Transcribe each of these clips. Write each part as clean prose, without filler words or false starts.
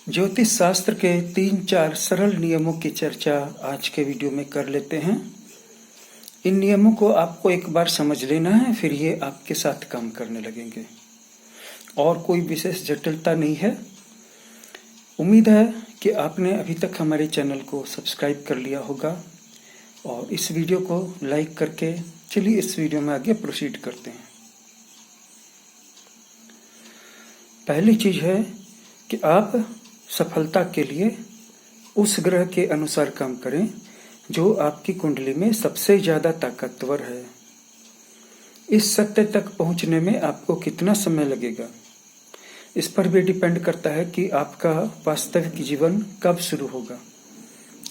ज्योतिष शास्त्र के 3-4 सरल नियमों की चर्चा आज के वीडियो में कर लेते हैं। इन नियमों को आपको एक बार समझ लेना है, फिर ये आपके साथ काम करने लगेंगे और कोई विशेष जटिलता नहीं है। उम्मीद है कि आपने अभी तक हमारे चैनल को सब्सक्राइब कर लिया होगा और इस वीडियो को लाइक करके चलिए इस वीडियो में आगे प्रोसीड करते हैं। पहली चीज है कि आप सफलता के लिए उस ग्रह के अनुसार काम करें जो आपकी कुंडली में सबसे ज्यादा ताकतवर है। इस सत्य तक पहुंचने में आपको कितना समय लगेगा, इस पर भी डिपेंड करता है कि आपका वास्तविक जीवन कब शुरू होगा,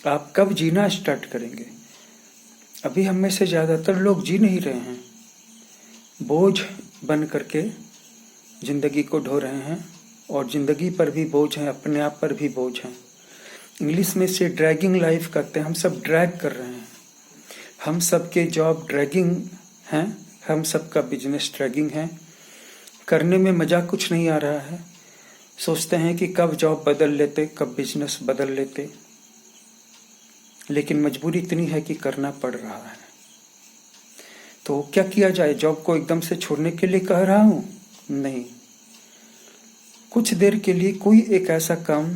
आप कब जीना स्टार्ट करेंगे। अभी हम में से ज्यादातर लोग जी नहीं रहे हैं, बोझ बन करके जिंदगी को ढो रहे हैं और जिंदगी पर भी बोझ है, अपने आप पर भी बोझ है। इंग्लिश में से ड्रैगिंग लाइफ करते हैं, हम सब ड्रैग कर रहे हैं। हम सब के जॉब ड्रैगिंग हैं, हम सब का बिजनेस ड्रैगिंग है। करने में मजा कुछ नहीं आ रहा है। सोचते हैं कि कब जॉब बदल लेते, कब बिजनेस बदल लेते, लेकिन मजबूरी इतनी है कि करना पड़ रहा है। तो क्या किया जाए? जॉब को एकदम से छोड़ने के लिए कह रहा हूं? नहीं, कुछ देर के लिए कोई एक ऐसा काम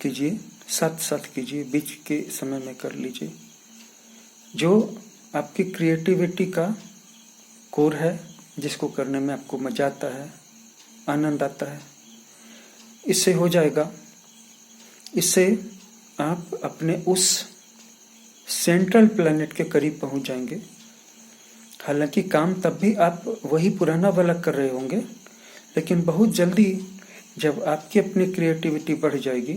कीजिए, साथ साथ कीजिए, बीच के समय में कर लीजिए जो आपकी क्रिएटिविटी का कोर है, जिसको करने में आपको मजा आता है, आनंद आता है। इससे हो जाएगा, इससे आप अपने उस सेंट्रल प्लैनेट के करीब पहुंच जाएंगे। हालांकि काम तब भी आप वही पुराना वाला कर रहे होंगे, लेकिन बहुत जल्दी जब आपकी अपनी क्रिएटिविटी बढ़ जाएगी,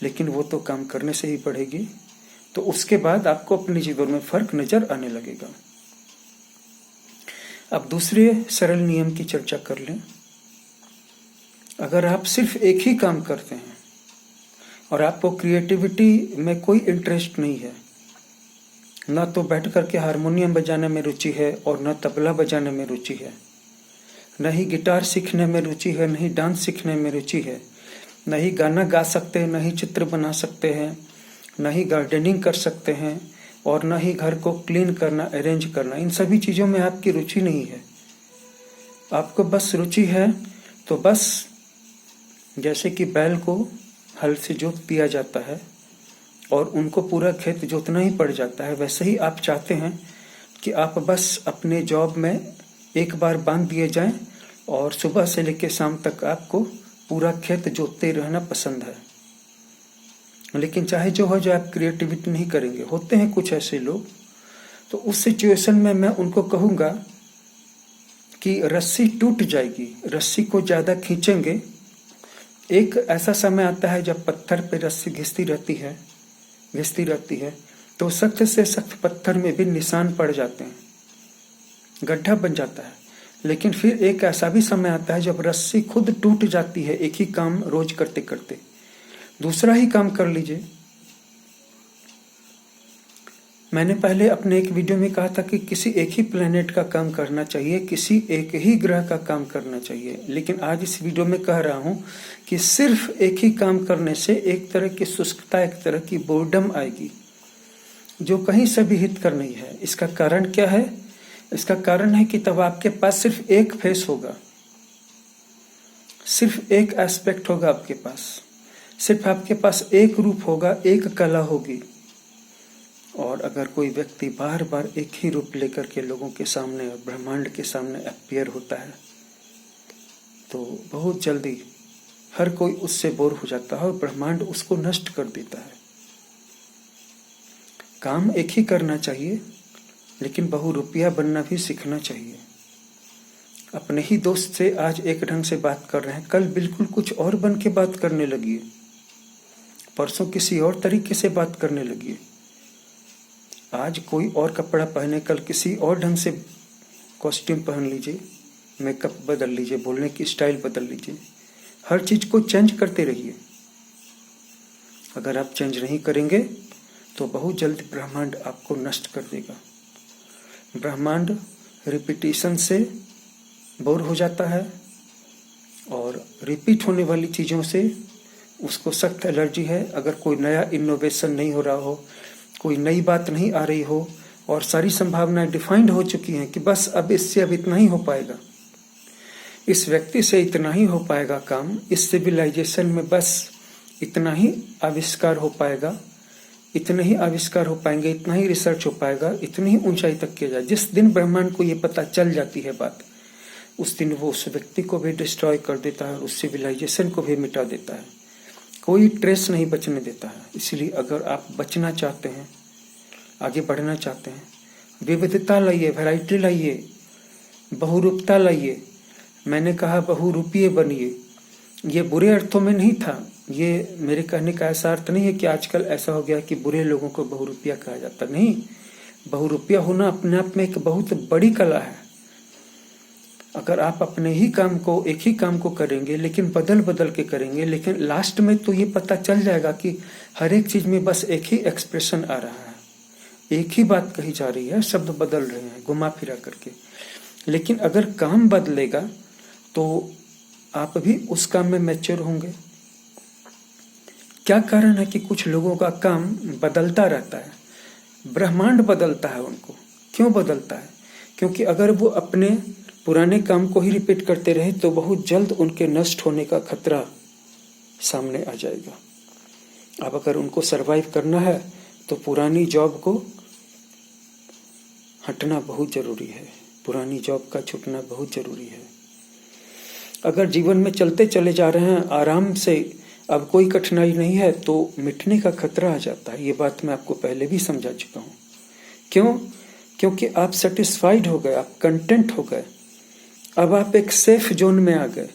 लेकिन वो तो काम करने से ही बढ़ेगी, तो उसके बाद आपको अपने जीवन में फर्क नजर आने लगेगा। अब दूसरे सरल नियम की चर्चा कर लें। अगर आप सिर्फ एक ही काम करते हैं और आपको क्रिएटिविटी में कोई इंटरेस्ट नहीं है, ना तो बैठ करके हारमोनियम बजाने में रुचि है और न तबला बजाने में रुचि है, न ही गिटार सीखने में रुचि है, न ही डांस सीखने में रुचि है, न ही गाना गा सकते हैं, न ही चित्र बना सकते हैं, न ही गार्डनिंग कर सकते हैं, और न ही घर को क्लीन करना, अरेंज करना, इन सभी चीजों में आपकी रुचि नहीं है। आपको बस रुचि है तो बस जैसे कि बैल को हल से जोत दिया जाता है और उनको पूरा खेत जोतना ही पड़ जाता है, वैसे ही आप चाहते हैं कि आप बस अपने जॉब में एक बार बांध दिए जाएं और सुबह से लेकर शाम तक आपको पूरा खेत जोतते रहना पसंद है। लेकिन चाहे जो हो जाए, आप क्रिएटिविटी नहीं करेंगे। होते हैं कुछ ऐसे लोग, तो उस सिचुएशन में मैं उनको कहूंगा कि रस्सी टूट जाएगी, रस्सी को ज्यादा खींचेंगे, एक ऐसा समय आता है जब पत्थर पे रस्सी घिसती रहती है तो सख्त से सख्त पत्थर में भी निशान पड़ जाते हैं, गड्ढा बन जाता है। लेकिन फिर एक ऐसा भी समय आता है जब रस्सी खुद टूट जाती है। एक ही काम रोज करते करते दूसरा ही काम कर लीजिए। मैंने पहले अपने एक वीडियो में कहा था कि किसी एक ही प्लेनेट का काम करना चाहिए, किसी एक ही ग्रह का काम करना चाहिए, लेकिन आज इस वीडियो में कह रहा हूं कि सिर्फ एक ही काम करने से एक तरह की शुष्कता, एक तरह की बोर्डम आएगी जो कहीं से भी हितकर नहीं है। इसका कारण क्या है? इसका कारण है कि तब आपके पास सिर्फ एक फेस होगा, सिर्फ एक एस्पेक्ट होगा आपके पास, सिर्फ आपके पास एक रूप होगा, एक कला होगी। और अगर कोई व्यक्ति बार बार एक ही रूप लेकर के लोगों के सामने और ब्रह्मांड के सामने अपीयर होता है, तो बहुत जल्दी हर कोई उससे बोर हो जाता है और ब्रह्मांड उसको नष्ट कर देता है। काम एक ही करना चाहिए, लेकिन बहुरूपिया बनना भी सीखना चाहिए। अपने ही दोस्त से आज एक ढंग से बात कर रहे हैं, कल बिल्कुल कुछ और बन के बात करने लगिए, परसों किसी और तरीके से बात करने लगिए। आज कोई और कपड़ा पहने, कल किसी और ढंग से कॉस्ट्यूम पहन लीजिए, मेकअप बदल लीजिए, बोलने की स्टाइल बदल लीजिए। हर चीज को चेंज करते रहिए। अगर आप चेंज नहीं करेंगे तो बहुत जल्दी ब्रह्मांड आपको नष्ट कर देगा। ब्रह्मांड रिपीटिशन से बोर हो जाता है और रिपीट होने वाली चीजों से उसको सख्त एलर्जी है। अगर कोई नया इनोवेशन नहीं हो रहा हो, कोई नई बात नहीं आ रही हो और सारी संभावनाएं डिफाइंड हो चुकी हैं कि बस अब इससे अब इतना ही हो पाएगा, इस व्यक्ति से इतना ही हो पाएगा काम, इस सिविलाइजेशन में बस इतना ही आविष्कार हो पाएगा, इतने ही आविष्कार हो पाएंगे, इतना ही रिसर्च हो पाएगा, इतनी ही ऊंचाई तक किया जाए। जिस दिन ब्रह्मांड को ये पता चल जाती है बात, उस दिन वो उस व्यक्ति को भी डिस्ट्रॉय कर देता है, उस सिविलाइजेशन को भी मिटा देता है, कोई ट्रेस नहीं बचने देता है। इसलिए अगर आप बचना चाहते हैं, आगे बढ़ना चाहते हैं, विविधता लाइए, वैरायटी लाइए, बहुरूपता लाइए। मैंने कहा बहुरूपीय बनिए, ये बुरे अर्थों में नहीं था। ये मेरे कहने का ऐसा अर्थ नहीं है कि आजकल ऐसा हो गया कि बुरे लोगों को बहुरूपिया कहा जाता, नहीं। बहुरूपिया होना अपने आप में एक बहुत बड़ी कला है। अगर आप अपने ही काम को, एक ही काम को करेंगे लेकिन बदल बदल के करेंगे, लेकिन लास्ट में तो ये पता चल जाएगा कि हर एक चीज में बस एक ही एक्सप्रेशन आ रहा है, एक ही बात कही जा रही है, शब्द बदल रहे हैं घुमा फिरा करके। लेकिन अगर काम बदलेगा तो आप भी उस काम में मैच्योर होंगे। क्या कारण है कि कुछ लोगों का काम बदलता रहता है? ब्रह्मांड बदलता है उनको। क्यों बदलता है? क्योंकि अगर वो अपने पुराने काम को ही रिपीट करते रहे तो बहुत जल्द उनके नष्ट होने का खतरा सामने आ जाएगा। अब अगर उनको सरवाइव करना है तो पुरानी जॉब को हटना बहुत जरूरी है, पुरानी जॉब का छूटना बहुत जरूरी है। अगर जीवन में चलते चले जा रहे हैं आराम से, अब कोई कठिनाई नहीं है, तो मिटने का खतरा आ जाता है। ये बात मैं आपको पहले भी समझा चुका हूं। क्यों? क्योंकि आप सेटिस्फाइड हो गए, आप कंटेंट हो गए, अब आप एक सेफ जोन में आ गए।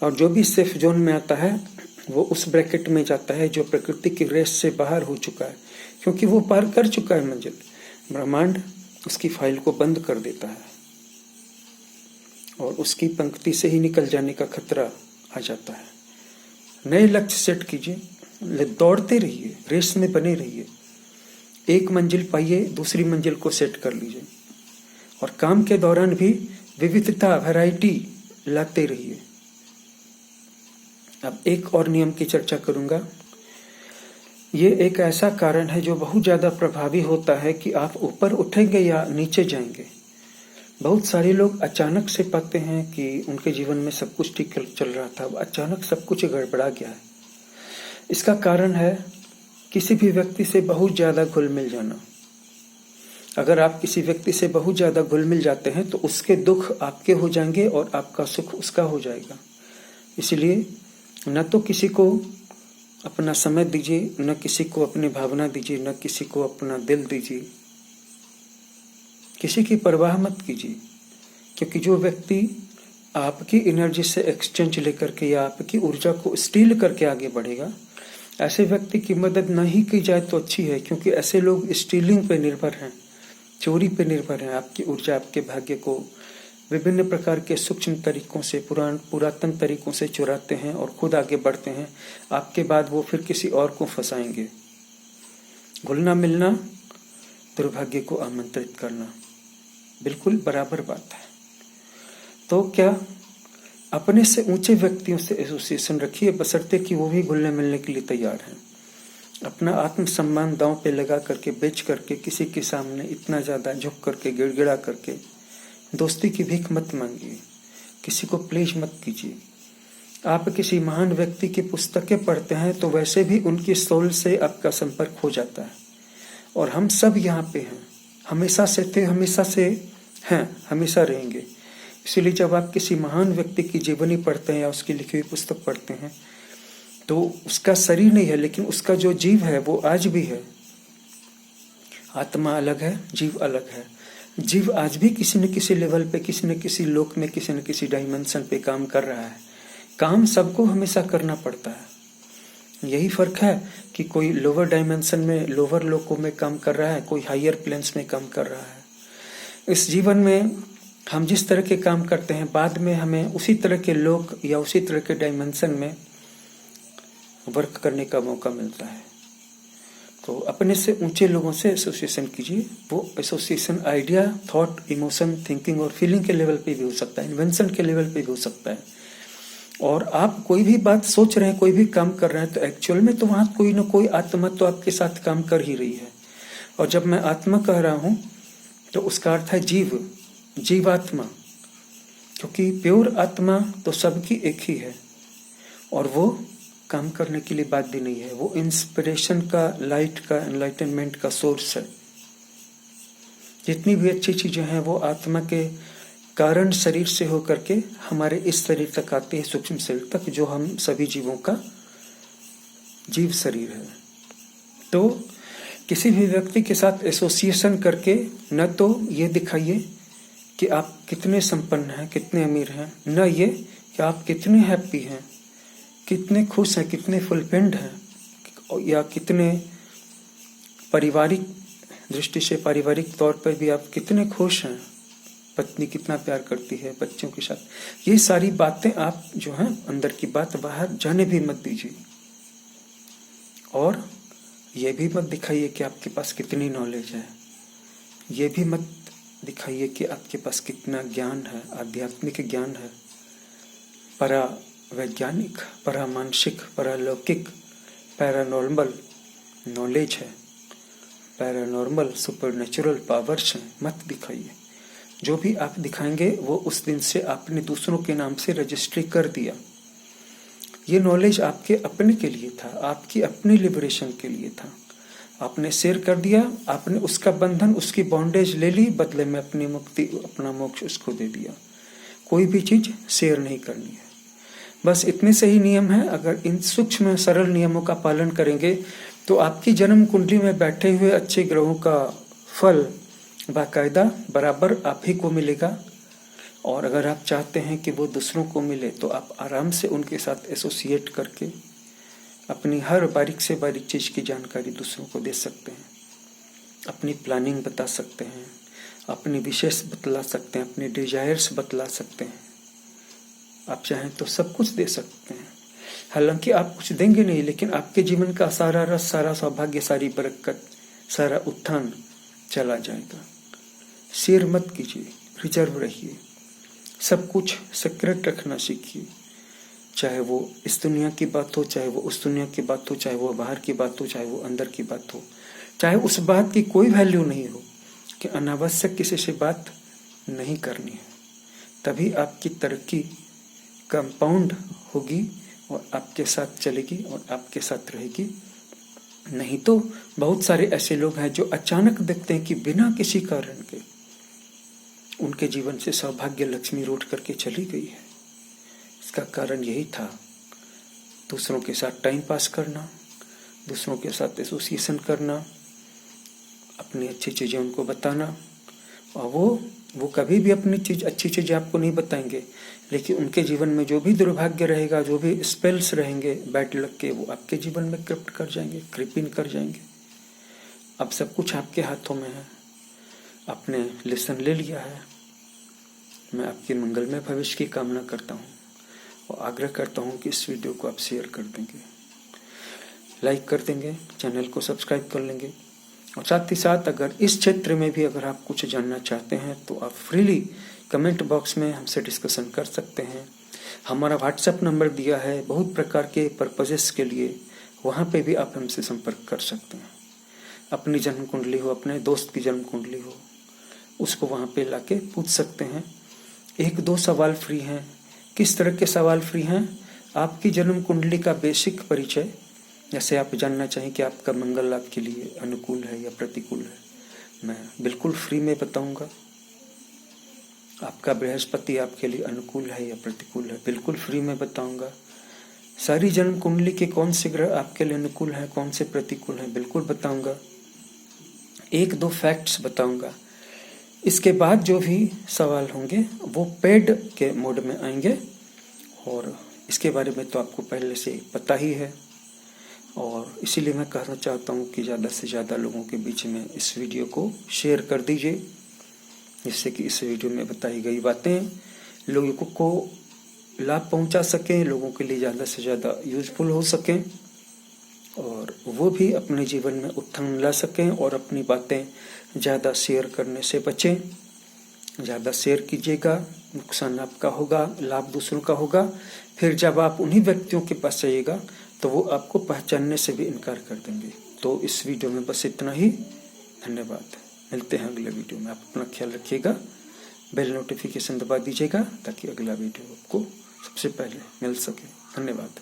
और जो भी सेफ जोन में आता है वो उस ब्रैकेट में जाता है जो प्रकृति की रेस से बाहर हो चुका है, क्योंकि वो पार कर चुका है मंजिल। ब्रह्मांड उसकी फाइल को बंद कर देता है और उसकी पंक्ति से ही निकल जाने का खतरा आ जाता है। नए लक्ष्य सेट कीजिए, दौड़ते रहिए, रेस में बने रहिए। एक मंजिल पाइए, दूसरी मंजिल को सेट कर लीजिए और काम के दौरान भी विविधता, वैरायटी लाते रहिए। अब एक और नियम की चर्चा करूंगा। ये एक ऐसा कारण है जो बहुत ज्यादा प्रभावी होता है कि आप ऊपर उठेंगे या नीचे जाएंगे। बहुत सारे लोग अचानक से पाते हैं कि उनके जीवन में सब कुछ ठीक चल रहा था, अचानक सब कुछ गड़बड़ा गया है। इसका कारण है किसी भी व्यक्ति से बहुत ज्यादा घुल मिल जाना। अगर आप किसी व्यक्ति से बहुत ज्यादा घुल मिल जाते हैं तो उसके दुख आपके हो जाएंगे और आपका सुख उसका हो जाएगा। इसलिए न तो किसी को अपना समय दीजिए, न किसी को अपनी भावना दीजिए, न किसी को अपना दिल दीजिए। किसी की परवाह मत कीजिए, क्योंकि जो व्यक्ति आपकी एनर्जी से एक्सचेंज लेकर के या आपकी ऊर्जा को स्टील करके आगे बढ़ेगा, ऐसे व्यक्ति की मदद न ही की जाए तो अच्छी है, क्योंकि ऐसे लोग स्टीलिंग पे निर्भर हैं, चोरी पे निर्भर हैं। आपकी ऊर्जा, आपके भाग्य को विभिन्न प्रकार के सूक्ष्म तरीकों से, पुरातन तरीकों से चुराते हैं और खुद आगे बढ़ते हैं। आपके बाद वो फिर किसी और को फंसाएंगे। घुलना मिलना दुर्भाग्य को आमंत्रित करना, बिल्कुल बराबर बात है। तो क्या अपने से ऊंचे व्यक्तियों से एसोसिएशन रखिए, बशर्ते कि वो भी घुलने मिलने के लिए तैयार हैं। अपना आत्मसम्मान दांव पे लगा करके, बेच करके, किसी के सामने इतना ज्यादा झुक करके, गिड़गिड़ा करके दोस्ती की भीख मत मांगिए, किसी को प्लीज मत कीजिए। आप किसी महान व्यक्ति की पुस्तकें पढ़ते हैं तो वैसे भी उनकी सोल से आपका संपर्क हो जाता है। और हम सब यहाँ पे हैं, हमेशा से थे, हमेशा से हैं, हमेशा रहेंगे। इसीलिए जब आप किसी महान व्यक्ति की जीवनी पढ़ते हैं या उसकी लिखी हुई पुस्तक पढ़ते हैं तो उसका शरीर नहीं है, लेकिन उसका जो जीव है वो आज भी है। आत्मा अलग है, जीव अलग है। जीव आज भी किसी न किसी लेवल पे, किसी न किसी लोक में, किसी न किसी डायमेंशन पे काम कर रहा है। काम सबको हमेशा करना पड़ता है। यही फर्क है कि कोई लोअर डायमेंशन में, लोअर लोकों में काम कर रहा है, कोई हायर प्लेन्स में काम कर रहा है। इस जीवन में हम जिस तरह के काम करते हैं, बाद में हमें उसी तरह के लोक या उसी तरह के डायमेंशन में वर्क करने का मौका मिलता है। तो अपने से ऊंचे लोगों से एसोसिएशन कीजिए। वो association idea, thought, emotion, thinking और फीलिंग के लेवल पे भी हो सकता है, इन्वेंशन के लेवल पे भी हो सकता है। और आप कोई भी बात सोच रहे हैं, कोई भी काम कर रहे हैं, तो एक्चुअल में तो वहां कोई ना कोई आत्मा तो आपके साथ काम कर ही रही है। और जब मैं आत्मा कह रहा हूं तो उसका अर्थ है जीव, जीवात्मा, क्योंकि प्योर आत्मा तो सबकी एक ही है और वो काम करने के लिए बाध्य नहीं है। वो इंस्पिरेशन का, लाइट का, एनलाइटनमेंट का सोर्स है। जितनी भी अच्छी चीजें हैं वो आत्मा के कारण शरीर से होकर के हमारे इस शरीर तक आती है, सूक्ष्म शरीर तक, जो हम सभी जीवों का जीव शरीर है। तो किसी भी व्यक्ति के साथ एसोसिएशन करके न तो ये दिखाइए कि आप कितने संपन्न हैं, कितने अमीर हैं, न ये कि आप कितने हैप्पी हैं, कितने खुश हैं, कितने फुलफिल्ड हैं, या कितने पारिवारिक दृष्टि से, पारिवारिक तौर पर भी आप कितने खुश हैं, पत्नी कितना प्यार करती है बच्चों के साथ। ये सारी बातें आप जो हैं अंदर की बात बाहर जाने भी मत दीजिए। और ये भी मत दिखाइए कि आपके पास कितनी नॉलेज है, ये भी मत दिखाइए कि आपके पास कितना ज्ञान है, आध्यात्मिक ज्ञान है, परा वैज्ञानिक, परा मानसिक, परालौकिक, पैरानॉर्मल नॉलेज है, पैरानॉर्मल सुपरनेचुरल पावर्स हैं। मत दिखाइए। जो भी आप दिखाएंगे वो उस दिन से आपने दूसरों के नाम से रजिस्ट्री कर दिया। ये नॉलेज आपके अपने के लिए था, आपकी अपनी लिबरेशन के लिए था। आपने शेयर कर दिया, आपने उसका बंधन, उसकी बॉन्डेज ले ली, बदले में अपनी मुक्ति, अपना मोक्ष उसको दे दिया। कोई भी चीज शेयर नहीं करनी है। बस इतने से ही नियम है। अगर इन सूक्ष्म सरल नियमों का पालन करेंगे तो आपकी जन्म कुंडली में बैठे हुए अच्छे ग्रहों का फल बाकायदा बराबर आप ही को मिलेगा। और अगर आप चाहते हैं कि वो दूसरों को मिले तो आप आराम से उनके साथ एसोसिएट करके अपनी हर बारीक से बारीक चीज की जानकारी दूसरों को दे सकते हैं, अपनी प्लानिंग बता सकते हैं, अपनी विशेष बतला सकते हैं, अपने डिजायर्स बतला सकते हैं। आप चाहें तो सब कुछ दे सकते हैं। हालांकि आप कुछ देंगे नहीं, लेकिन आपके जीवन का सारा रस, सारा सौभाग्य, सारी बरकत, सारा उत्थान चला जाएगा। शेयर मत कीजिए, रिजर्व रहिए। सब कुछ सीक्रेट रखना सीखिए। चाहे वो इस दुनिया की बात हो, चाहे वो उस दुनिया की बात हो, चाहे वो बाहर की बात हो, चाहे वो अंदर की बात हो, चाहे उस बात की कोई वैल्यू नहीं हो कि अनावश्यक किसी से बात नहीं करनी है। तभी आपकी तरक्की कंपाउंड होगी और आपके साथ चलेगी और आपके साथ रहेगी। नहीं तो बहुत सारे ऐसे लोग हैं जो अचानक देखते हैं कि बिना किसी कारण के उनके जीवन से सौभाग्य लक्ष्मी रूठ करके चली गई है। इसका कारण यही था, दूसरों के साथ टाइम पास करना, दूसरों के साथ एसोसिएशन करना, अपनी अच्छी चीजें उनको बताना। और वो कभी भी अपनी अच्छी चीजें आपको नहीं बताएंगे, लेकिन उनके जीवन में जो भी दुर्भाग्य रहेगा, जो भी स्पेल्स रहेंगे बैड लक के, वो आपके जीवन में क्रिप्ट कर जाएंगे, क्रिपिन कर जाएंगे। अब सब कुछ आपके हाथों में है। आपने लेसन ले लिया है। मैं आपके मंगलमय भविष्य की कामना करता हूँ और आग्रह करता हूँ कि इस वीडियो को आप शेयर कर देंगे, लाइक कर देंगे, चैनल को सब्सक्राइब कर लेंगे। और साथ ही साथ अगर इस क्षेत्र में भी अगर आप कुछ जानना चाहते हैं तो आप फ्रीली कमेंट बॉक्स में हमसे डिस्कशन कर सकते हैं। हमारा व्हाट्सएप नंबर दिया है बहुत प्रकार के पर्पजेस के लिए, वहाँ पे भी आप हमसे संपर्क कर सकते हैं। अपनी जन्म कुंडली हो, अपने दोस्त की जन्म कुंडली हो, उसको वहाँ पे लाके पूछ सकते हैं। 1-2 सवाल फ्री हैं। किस तरह के सवाल फ्री हैं? आपकी जन्म कुंडली का बेसिक परिचय, जैसे आप जानना चाहें कि आपका मंगल आपके लिए अनुकूल है या प्रतिकूल है, मैं बिल्कुल फ्री में बताऊंगा। आपका बृहस्पति आपके लिए अनुकूल है या प्रतिकूल है, बिल्कुल फ्री में बताऊंगा। सारी जन्म कुंडली के कौन से ग्रह आपके लिए अनुकूल है, कौन से प्रतिकूल है, बिल्कुल बताऊंगा। 1-2 फैक्ट्स बताऊंगा। इसके बाद जो भी सवाल होंगे वो पेड के मोड में आएंगे और इसके बारे में तो आपको पहले से पता ही है। और इसीलिए मैं कहना चाहता हूँ कि ज़्यादा से ज़्यादा लोगों के बीच में इस वीडियो को शेयर कर दीजिए, जिससे कि इस वीडियो में बताई गई बातें लोगों को लाभ पहुंचा सकें, लोगों के लिए ज़्यादा से ज़्यादा यूजफुल हो सकें और वो भी अपने जीवन में उत्थान ला सकें और अपनी बातें ज़्यादा शेयर करने से बचें। ज़्यादा शेयर कीजिएगा, नुकसान आपका होगा, लाभ दूसरों का होगा। फिर जब आप उन्हीं व्यक्तियों के पास जाइएगा तो वो आपको पहचानने से भी इनकार कर देंगे। तो इस वीडियो में बस इतना ही। धन्यवाद। मिलते हैं अगले वीडियो में। आप अपना ख्याल रखिएगा, बेल नोटिफिकेशन दबा दीजिएगा ताकि अगला वीडियो आपको सबसे पहले मिल सके। धन्यवाद।